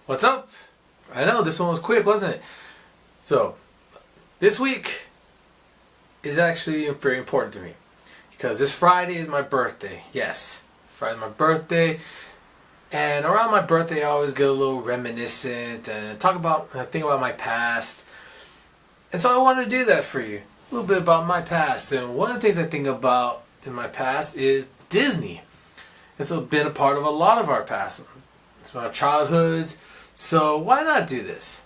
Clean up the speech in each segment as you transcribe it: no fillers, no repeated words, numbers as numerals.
What's up? I know this one was quick, wasn't it? So, this week is actually very important to me because this Friday is my birthday. Yes, Friday's my birthday, and around my birthday I always get a little reminiscent and think about my past. And so I wanted to do that for you, a little bit about my past. And one of the things I think about in my past is Disney. It's been a part of a lot of our past. It's our childhoods. So why not do this?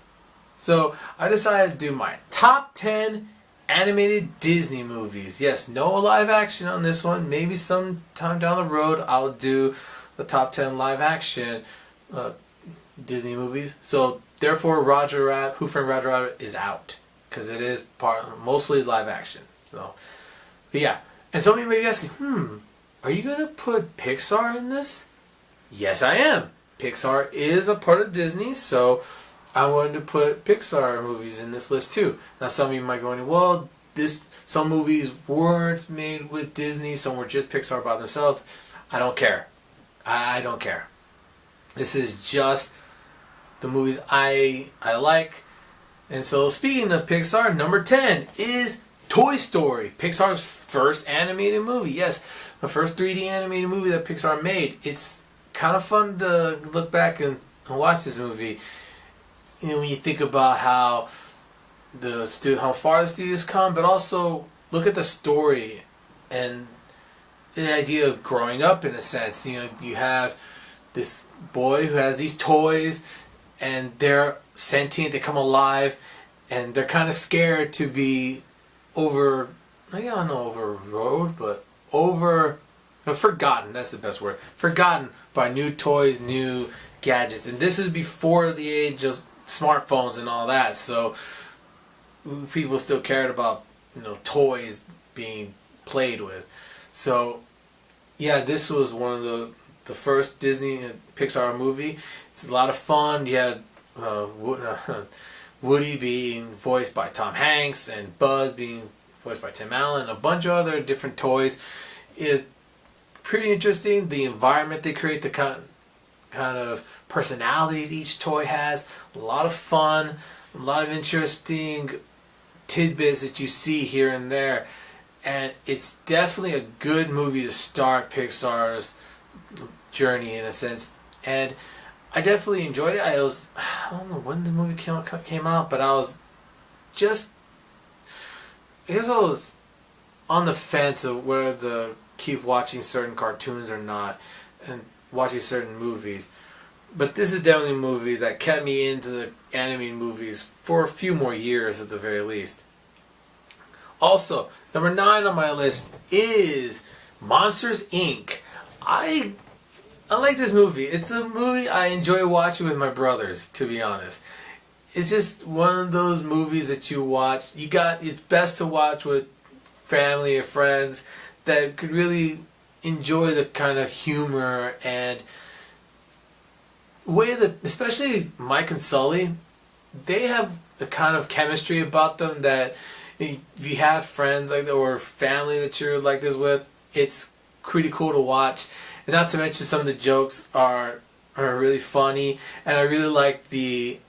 So I decided to do my top 10 animated Disney movies. Yes, no live action on this one. Maybe sometime down the road I'll do the top 10 live action Disney movies. So therefore Who Framed Roger Rabbit is out because it is mostly live action. So but yeah. And some of you may be asking, are you going to put Pixar in this? Yes, I am. Pixar is a part of Disney, so I wanted to put Pixar movies in this list too. Now some of you might be wondering, well, some movies weren't made with Disney, some were just Pixar by themselves. I don't care. I don't care. This is just the movies I like. And so speaking of Pixar, number 10 is Toy Story, Pixar's first animated movie. Yes, the first 3D animated movie that Pixar made. It's kind of fun to look back and watch this movie. You know, when you think about how far the studios come, but also look at the story and the idea of growing up in a sense. You know, you have this boy who has these toys, and they're sentient, they come alive, and they're kind of scared to be forgotten, that's the best word. Forgotten by new toys, new gadgets. And this is before the age of smartphones and all that. So people still cared about, toys being played with. So yeah, this was one of the first Disney Pixar movie. It's a lot of fun. You had Woody being voiced by Tom Hanks and Buzz being voiced by Tim Allen, a bunch of other different toys. It's pretty interesting. The environment they create, the kind of personalities each toy has. A lot of fun, a lot of interesting tidbits that you see here and there. And it's definitely a good movie to start Pixar's journey in a sense. And I definitely enjoyed it. I don't know when the movie came out, but I guess I was on the fence of whether to keep watching certain cartoons or not and watching certain movies. But this is definitely a movie that kept me into the animated movies for a few more years at the very least. Also, number 9 on my list is Monsters, Inc. I like this movie. It's a movie I enjoy watching with my brothers, to be honest. It's just one of those movies that you watch. It's best to watch with family or friends that could really enjoy the kind of humor and way that, especially Mike and Sully, they have a kind of chemistry about them that if you have friends like that or family that you're like this with, it's pretty cool to watch. And not to mention some of the jokes are really funny, and I really like the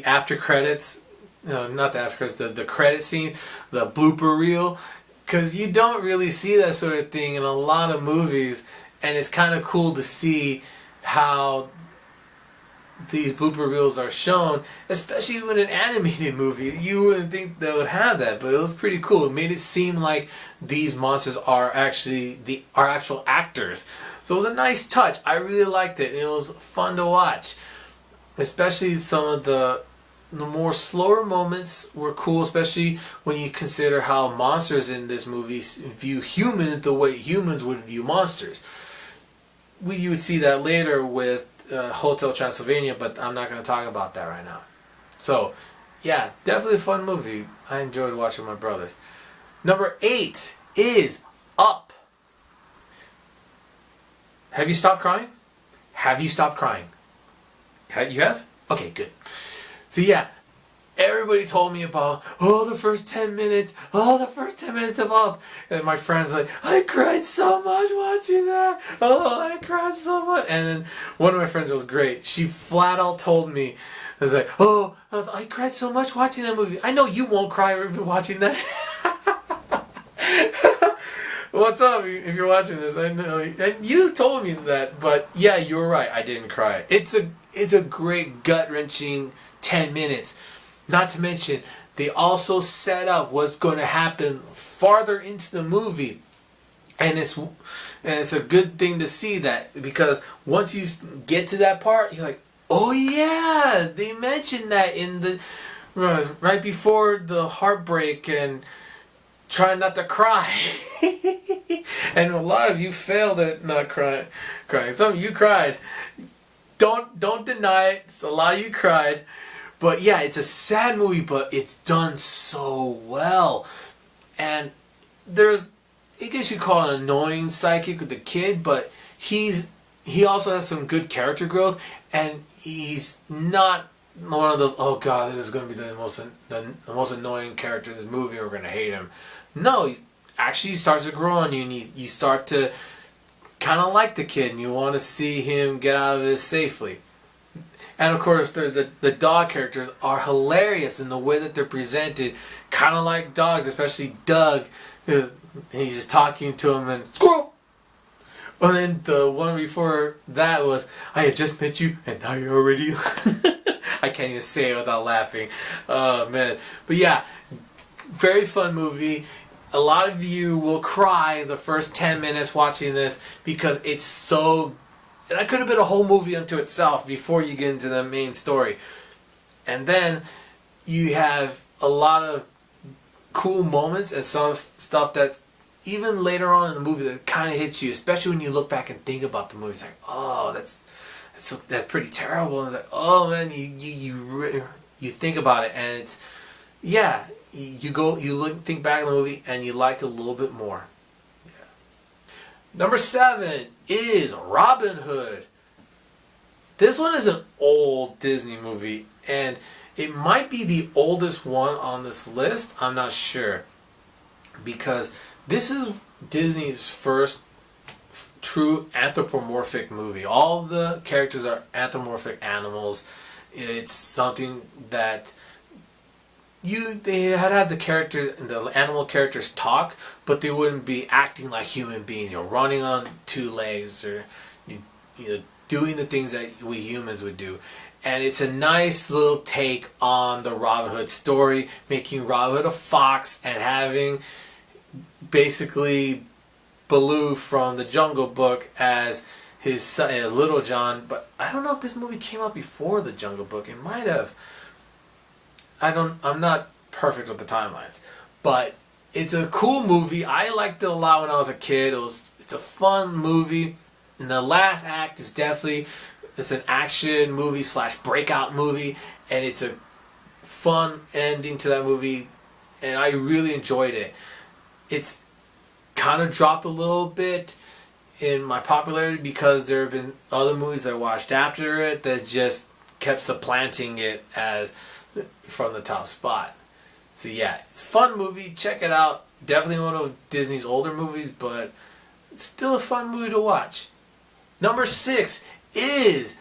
after credits. Not the after credits, the credit scene, the blooper reel, because you don't really see that sort of thing in a lot of movies, and it's kind of cool to see how these blooper reels are shown, especially in an animated movie. You wouldn't think they would have that, but it was pretty cool. It made it seem like these monsters are actual actors. So it was a nice touch. I really liked it, and it was fun to watch. Especially some of the more slower moments were cool, especially when you consider how monsters in this movie view humans the way humans would view monsters. You would see that later with Hotel Transylvania, but I'm not going to talk about that right now. So, yeah, definitely a fun movie. I enjoyed watching with my brothers. Number 8 is Up. Have you stopped crying? Have you stopped crying? You have? Okay, good. So yeah, everybody told me about, the first 10 minutes, the first 10 minutes of Up. And my friends like, I cried so much watching that. Oh, I cried so much. And then one of my friends was great. She flat out told me, I was like, I cried so much watching that movie. I know you won't cry watching that. What's up if you're watching this? I know. And you told me that, but yeah, you're right. I didn't cry. It's a great gut-wrenching 10 minutes. Not to mention, they also set up what's going to happen farther into the movie. And it's a good thing to see that, because once you get to that part, you're like, oh yeah, they mentioned that in the right before the heartbreak and trying not to cry. And a lot of you failed at not crying. Some of you cried. Don't deny it. A lot of you cried. But yeah, it's a sad movie, but it's done so well. And I guess you call it an annoying sidekick with the kid, but he also has some good character growth, and he's not one of those, oh god, this is going to be the most annoying character in this movie, we're going to hate him. No, he actually starts to grow on you, and you start to kind of like the kid, and you want to see him get out of this safely. And of course, the dog characters are hilarious in the way that they're presented, kind of like dogs, especially Doug. He's just talking to him and squirrel. And then the one before that was, I have just met you and now you're already. I can't even say it without laughing. Oh man, but yeah, very fun movie. A lot of you will cry the first 10 minutes watching this because it's so. That could have been a whole movie unto itself before you get into the main story. And then you have a lot of cool moments and some stuff that even later on in the movie that kind of hits you, especially when you look back and think about the movie. It's like, oh, that's pretty terrible. And it's like, oh man, you think about it, and it's, yeah, you think back on the movie and you like it a little bit more. Number 7 is Robin Hood. This one is an old Disney movie, and it might be the oldest one on this list. I'm not sure, because this is Disney's first true anthropomorphic movie. All the characters are anthropomorphic animals. It's something that they had the animal characters talk, but they wouldn't be acting like human beings, running on 2 legs or doing the things that we humans would do. And it's a nice little take on the Robin Hood story, making Robin Hood a fox and having basically Baloo from the Jungle Book as his son, Little John. But I don't know if this movie came out before the Jungle Book. It might have. I'm not perfect with the timelines, but it's a cool movie. I liked it a lot when I was a kid. It's a fun movie, and the last act is it's an action movie / breakout movie, and it's a fun ending to that movie, and I really enjoyed it. It's kind of dropped a little bit in my popularity because there have been other movies that I watched after it that just kept supplanting it as from the top spot. So yeah, it's a fun movie. Check it out. Definitely one of Disney's older movies, but it's still a fun movie to watch. Number 6 is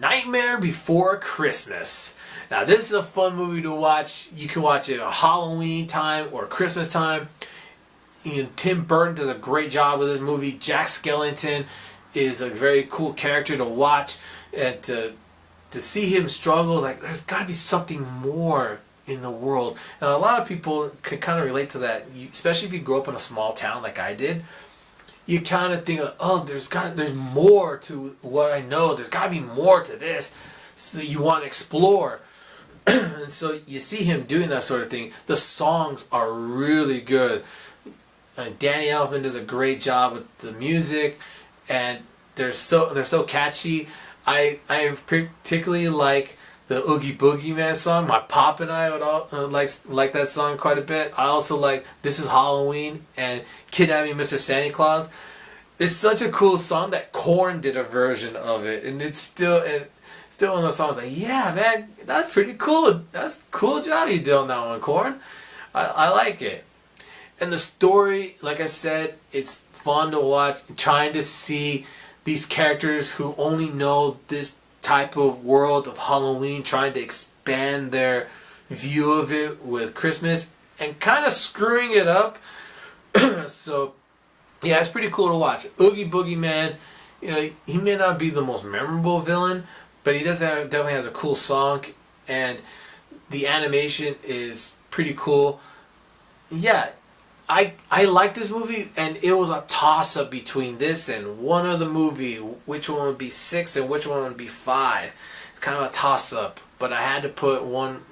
Nightmare Before Christmas. Now this is a fun movie to watch. You can watch it at Halloween time or Christmas time. Tim Burton does a great job with this movie. Jack Skellington is a very cool character to watch, and to see him struggle, like there's got to be something more in the world. And a lot of people can kind of relate to that, especially if you grew up in a small town like I did. You kind of think, oh, there's more to what I know. There's got to be more to this. So you want to explore. And so you see him doing that sort of thing. The songs are really good. Danny Elfman does a great job with the music, and they're so catchy. I particularly like the Oogie Boogie Man song. My pop and I would all like that song quite a bit. I also like This Is Halloween and Kidnapping Mr. Santa Claus. It's such a cool song that Korn did a version of it, and it's still still one of those songs like, yeah, man, that's pretty cool. That's a cool job you did on that one, Korn. I like it. And the story, like I said, it's fun to watch. Trying to see these characters who only know this type of world of Halloween, trying to expand their view of it with Christmas and kind of screwing it up. So, yeah, it's pretty cool to watch. Oogie Boogie Man, you know, he may not be the most memorable villain, but he definitely has a cool song, and the animation is pretty cool. Yeah, I like this movie, and it was a toss-up between this and one other movie. Which one would be 6 and which one would be 5? It's kind of a toss-up, but I had to put one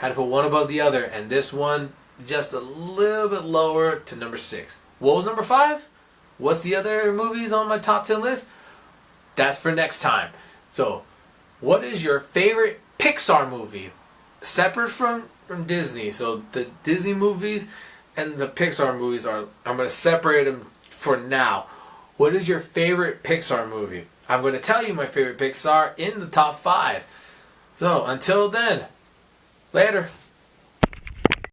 above the other, and this one just a little bit lower to number 6. What was number 5? What's the other movies on my top 10 list? That's for next time. So, what is your favorite Pixar movie? Separate from Disney. So, the Disney movies and the Pixar movies I'm going to separate them for now. What is your favorite Pixar movie? I'm going to tell you my favorite Pixar in the top 5. So, until then, later.